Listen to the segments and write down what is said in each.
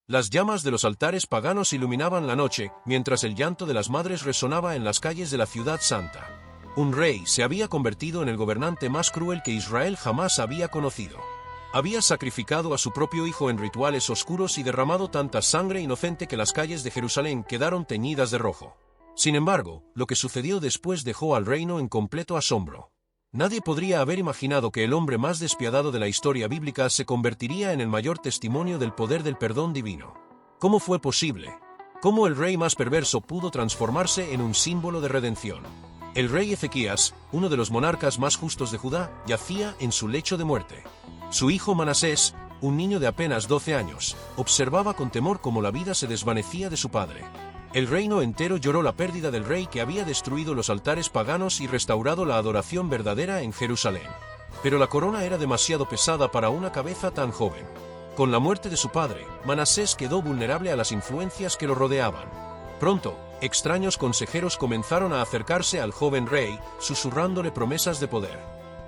Las llamas de los altares paganos iluminaban la noche, mientras el llanto de las madres resonaba en las calles de la ciudad santa. Un rey se había convertido en el gobernante más cruel que Israel jamás había conocido. Había sacrificado a su propio hijo en rituales oscuros y derramado tanta sangre inocente que las calles de Jerusalén quedaron teñidas de rojo. Sin embargo, lo que sucedió después dejó al reino en completo asombro. Nadie podría haber imaginado que el hombre más despiadado de la historia bíblica se convertiría en el mayor testimonio del poder del perdón divino. ¿Cómo fue posible? ¿Cómo el rey más perverso pudo transformarse en un símbolo de redención? El rey Ezequías, uno de los monarcas más justos de Judá, yacía en su lecho de muerte. Su hijo Manasés, un niño de apenas 12 años, observaba con temor cómo la vida se desvanecía de su padre. El reino entero lloró la pérdida del rey que había destruido los altares paganos y restaurado la adoración verdadera en Jerusalén. Pero la corona era demasiado pesada para una cabeza tan joven. Con la muerte de su padre, Manasés quedó vulnerable a las influencias que lo rodeaban. Pronto, extraños consejeros comenzaron a acercarse al joven rey, susurrándole promesas de poder.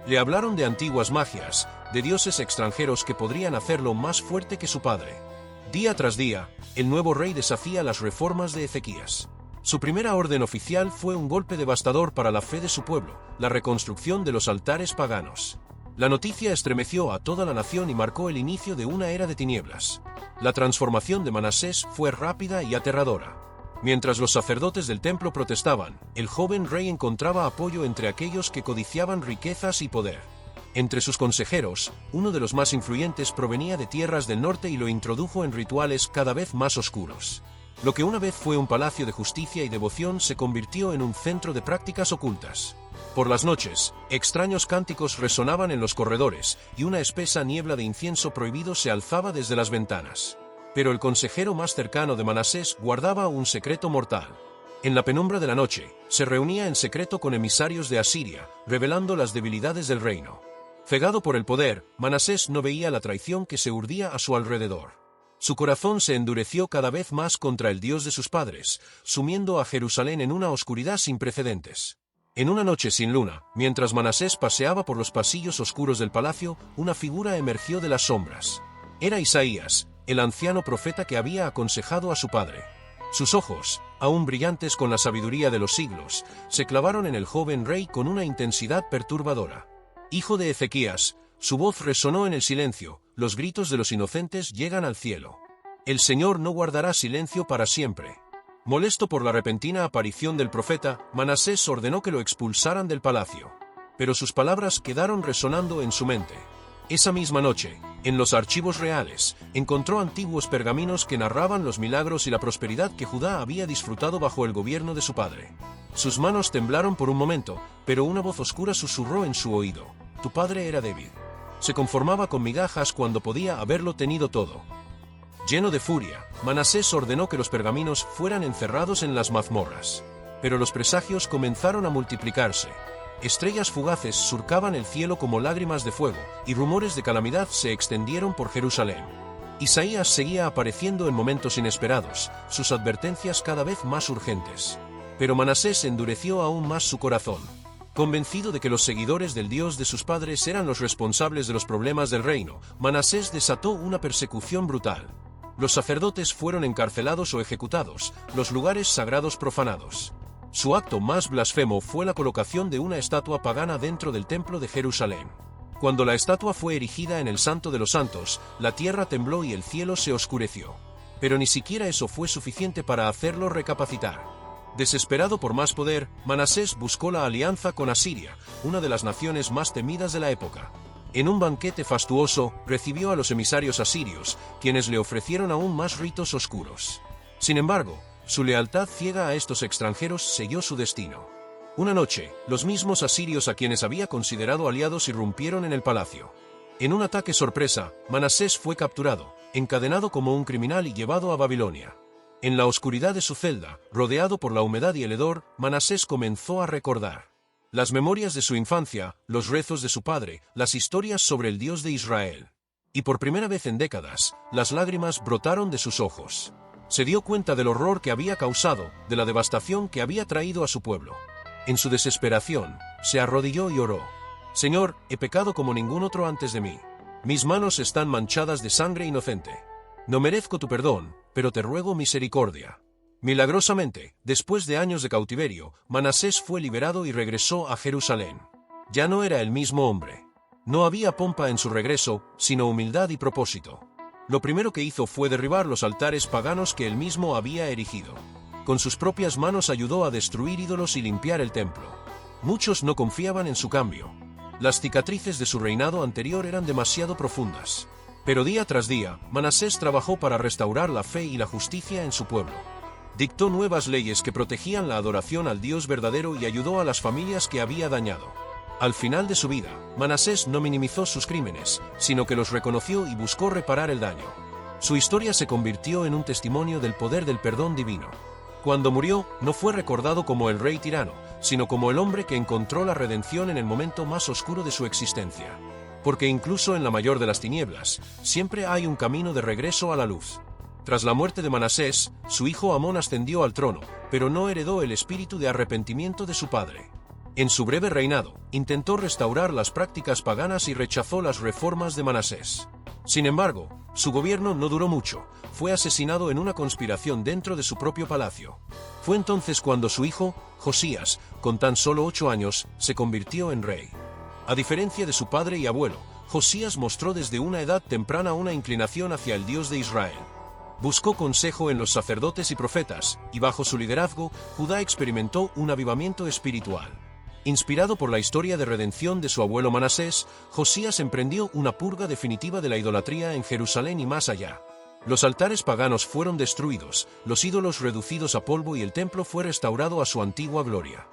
Le hablaron de antiguas magias, de dioses extranjeros que podrían hacerlo más fuerte que su padre. Día tras día, el nuevo rey desafía las reformas de Ezequías. Su primera orden oficial fue un golpe devastador para la fe de su pueblo, la reconstrucción de los altares paganos. La noticia estremeció a toda la nación y marcó el inicio de una era de tinieblas. La transformación de Manasés fue rápida y aterradora. Mientras los sacerdotes del templo protestaban, el joven rey encontraba apoyo entre aquellos que codiciaban riquezas y poder. Entre sus consejeros, uno de los más influyentes provenía de tierras del norte y lo introdujo en rituales cada vez más oscuros. Lo que una vez fue un palacio de justicia y devoción se convirtió en un centro de prácticas ocultas. Por las noches, extraños cánticos resonaban en los corredores, y una espesa niebla de incienso prohibido se alzaba desde las ventanas. Pero el consejero más cercano de Manasés guardaba un secreto mortal. En la penumbra de la noche, se reunía en secreto con emisarios de Asiria, revelando las debilidades del reino. Cegado por el poder, Manasés no veía la traición que se urdía a su alrededor. Su corazón se endureció cada vez más contra el Dios de sus padres, sumiendo a Jerusalén en una oscuridad sin precedentes. En una noche sin luna, mientras Manasés paseaba por los pasillos oscuros del palacio, una figura emergió de las sombras. Era Isaías, el anciano profeta que había aconsejado a su padre. Sus ojos, aún brillantes con la sabiduría de los siglos, se clavaron en el joven rey con una intensidad perturbadora. Hijo de Ezequías, su voz resonó en el silencio, los gritos de los inocentes llegan al cielo. El Señor no guardará silencio para siempre. Molesto por la repentina aparición del profeta, Manasés ordenó que lo expulsaran del palacio. Pero sus palabras quedaron resonando en su mente. Esa misma noche, en los archivos reales, encontró antiguos pergaminos que narraban los milagros y la prosperidad que Judá había disfrutado bajo el gobierno de su padre. Sus manos temblaron por un momento, pero una voz oscura susurró en su oído: «Tu padre era débil. Se conformaba con migajas cuando podía haberlo tenido todo». Lleno de furia, Manasés ordenó que los pergaminos fueran encerrados en las mazmorras. Pero los presagios comenzaron a multiplicarse. Estrellas fugaces surcaban el cielo como lágrimas de fuego, y rumores de calamidad se extendieron por Jerusalén. Isaías seguía apareciendo en momentos inesperados, sus advertencias cada vez más urgentes. Pero Manasés endureció aún más su corazón. Convencido de que los seguidores del Dios de sus padres eran los responsables de los problemas del reino, Manasés desató una persecución brutal. Los sacerdotes fueron encarcelados o ejecutados, los lugares sagrados profanados. Su acto más blasfemo fue la colocación de una estatua pagana dentro del templo de Jerusalén. Cuando la estatua fue erigida en el Santo de los Santos, la tierra tembló y el cielo se oscureció. Pero ni siquiera eso fue suficiente para hacerlo recapacitar. Desesperado por más poder, Manasés buscó la alianza con Asiria, una de las naciones más temidas de la época. En un banquete fastuoso, recibió a los emisarios asirios, quienes le ofrecieron aún más ritos oscuros. Sin embargo, su lealtad ciega a estos extranjeros selló su destino. Una noche, los mismos asirios a quienes había considerado aliados irrumpieron en el palacio. En un ataque sorpresa, Manasés fue capturado, encadenado como un criminal y llevado a Babilonia. En la oscuridad de su celda, rodeado por la humedad y el hedor, Manasés comenzó a recordar las memorias de su infancia, los rezos de su padre, las historias sobre el Dios de Israel. Y por primera vez en décadas, las lágrimas brotaron de sus ojos. Se dio cuenta del horror que había causado, de la devastación que había traído a su pueblo. En su desesperación, se arrodilló y oró: «Señor, he pecado como ningún otro antes de mí. Mis manos están manchadas de sangre inocente. No merezco tu perdón, pero te ruego misericordia. Milagrosamente, después de años de cautiverio, Manasés fue liberado y regresó a Jerusalén. Ya no era el mismo hombre. No había pompa en su regreso, sino humildad y propósito. Lo primero que hizo fue derribar los altares paganos que él mismo había erigido. Con sus propias manos ayudó a destruir ídolos y limpiar el templo. Muchos no confiaban en su cambio. Las cicatrices de su reinado anterior eran demasiado profundas. Pero día tras día, Manasés trabajó para restaurar la fe y la justicia en su pueblo. Dictó nuevas leyes que protegían la adoración al Dios verdadero y ayudó a las familias que había dañado. Al final de su vida, Manasés no minimizó sus crímenes, sino que los reconoció y buscó reparar el daño. Su historia se convirtió en un testimonio del poder del perdón divino. Cuando murió, no fue recordado como el rey tirano, sino como el hombre que encontró la redención en el momento más oscuro de su existencia. Porque incluso en la mayor de las tinieblas, siempre hay un camino de regreso a la luz. Tras la muerte de Manasés, su hijo Amón ascendió al trono, pero no heredó el espíritu de arrepentimiento de su padre. En su breve reinado, intentó restaurar las prácticas paganas y rechazó las reformas de Manasés. Sin embargo, su gobierno no duró mucho, fue asesinado en una conspiración dentro de su propio palacio. Fue entonces cuando su hijo, Josías, con tan solo 8 años, se convirtió en rey. A diferencia de su padre y abuelo, Josías mostró desde una edad temprana una inclinación hacia el Dios de Israel. Buscó consejo en los sacerdotes y profetas, y bajo su liderazgo, Judá experimentó un avivamiento espiritual. Inspirado por la historia de redención de su abuelo Manasés, Josías emprendió una purga definitiva de la idolatría en Jerusalén y más allá. Los altares paganos fueron destruidos, los ídolos reducidos a polvo y el templo fue restaurado a su antigua gloria.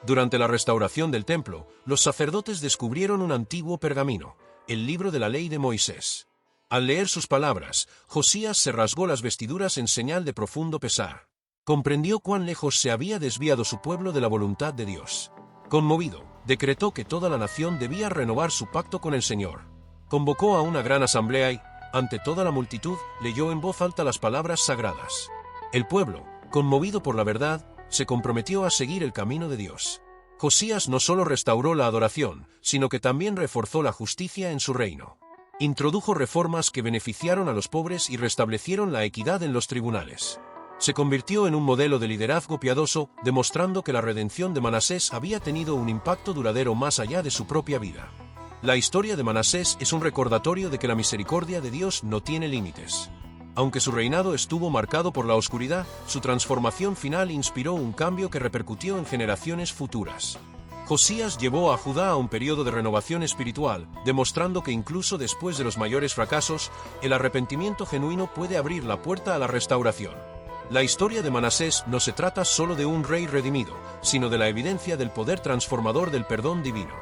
Durante la restauración del templo, los sacerdotes descubrieron un antiguo pergamino, el libro de la ley de Moisés. Al leer sus palabras, Josías se rasgó las vestiduras en señal de profundo pesar. Comprendió cuán lejos se había desviado su pueblo de la voluntad de Dios. Conmovido, decretó que toda la nación debía renovar su pacto con el Señor. Convocó a una gran asamblea y, ante toda la multitud, leyó en voz alta las palabras sagradas. El pueblo, conmovido por la verdad, se comprometió a seguir el camino de Dios. Josías no solo restauró la adoración, sino que también reforzó la justicia en su reino. Introdujo reformas que beneficiaron a los pobres y restablecieron la equidad en los tribunales. Se convirtió en un modelo de liderazgo piadoso, demostrando que la redención de Manasés había tenido un impacto duradero más allá de su propia vida. La historia de Manasés es un recordatorio de que la misericordia de Dios no tiene límites. Aunque su reinado estuvo marcado por la oscuridad, su transformación final inspiró un cambio que repercutió en generaciones futuras. Josías llevó a Judá a un periodo de renovación espiritual, demostrando que incluso después de los mayores fracasos, el arrepentimiento genuino puede abrir la puerta a la restauración. La historia de Manasés no se trata solo de un rey redimido, sino de la evidencia del poder transformador del perdón divino.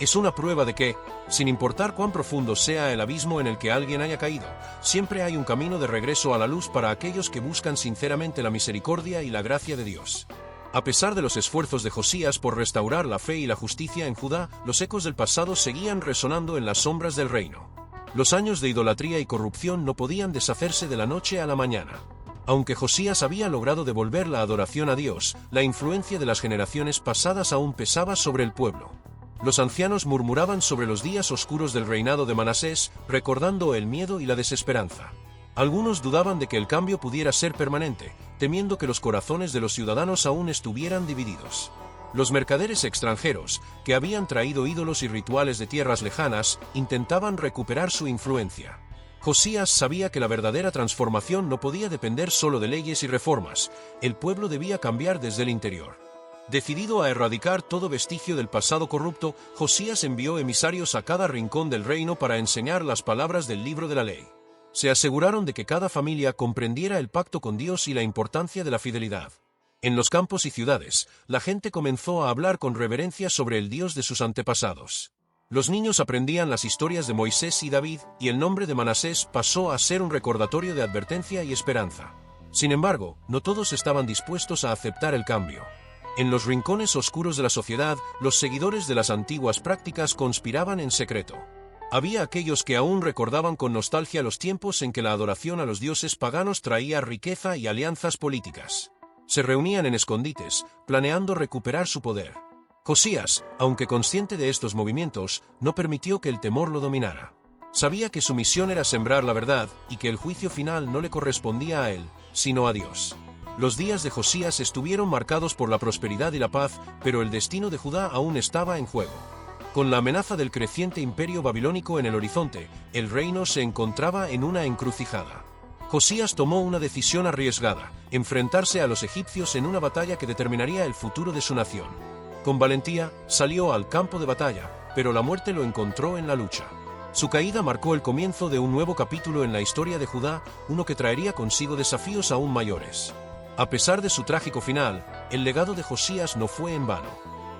Es una prueba de que, sin importar cuán profundo sea el abismo en el que alguien haya caído, siempre hay un camino de regreso a la luz para aquellos que buscan sinceramente la misericordia y la gracia de Dios. A pesar de los esfuerzos de Josías por restaurar la fe y la justicia en Judá, los ecos del pasado seguían resonando en las sombras del reino. Los años de idolatría y corrupción no podían deshacerse de la noche a la mañana. Aunque Josías había logrado devolver la adoración a Dios, la influencia de las generaciones pasadas aún pesaba sobre el pueblo. Los ancianos murmuraban sobre los días oscuros del reinado de Manasés, recordando el miedo y la desesperanza. Algunos dudaban de que el cambio pudiera ser permanente, temiendo que los corazones de los ciudadanos aún estuvieran divididos. Los mercaderes extranjeros, que habían traído ídolos y rituales de tierras lejanas, intentaban recuperar su influencia. Josías sabía que la verdadera transformación no podía depender solo de leyes y reformas, el pueblo debía cambiar desde el interior. Decidido a erradicar todo vestigio del pasado corrupto, Josías envió emisarios a cada rincón del reino para enseñar las palabras del libro de la ley. Se aseguraron de que cada familia comprendiera el pacto con Dios y la importancia de la fidelidad. En los campos y ciudades, la gente comenzó a hablar con reverencia sobre el Dios de sus antepasados. Los niños aprendían las historias de Moisés y David, y el nombre de Manasés pasó a ser un recordatorio de advertencia y esperanza. Sin embargo, no todos estaban dispuestos a aceptar el cambio. En los rincones oscuros de la sociedad, los seguidores de las antiguas prácticas conspiraban en secreto. Había aquellos que aún recordaban con nostalgia los tiempos en que la adoración a los dioses paganos traía riqueza y alianzas políticas. Se reunían en escondites, planeando recuperar su poder. Josías, aunque consciente de estos movimientos, no permitió que el temor lo dominara. Sabía que su misión era sembrar la verdad y que el juicio final no le correspondía a él, sino a Dios. Los días de Josías estuvieron marcados por la prosperidad y la paz, pero el destino de Judá aún estaba en juego. Con la amenaza del creciente imperio babilónico en el horizonte, el reino se encontraba en una encrucijada. Josías tomó una decisión arriesgada: enfrentarse a los egipcios en una batalla que determinaría el futuro de su nación. Con valentía, salió al campo de batalla, pero la muerte lo encontró en la lucha. Su caída marcó el comienzo de un nuevo capítulo en la historia de Judá, uno que traería consigo desafíos aún mayores. A pesar de su trágico final, el legado de Josías no fue en vano.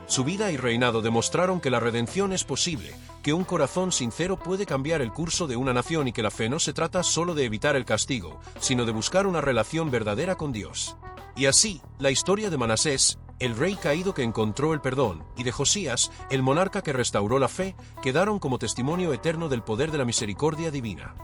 Su vida y reinado demostraron que la redención es posible, que un corazón sincero puede cambiar el curso de una nación y que la fe no se trata solo de evitar el castigo, sino de buscar una relación verdadera con Dios. Y así, la historia de Manasés, el rey caído que encontró el perdón, y de Josías, el monarca que restauró la fe, quedaron como testimonio eterno del poder de la misericordia divina.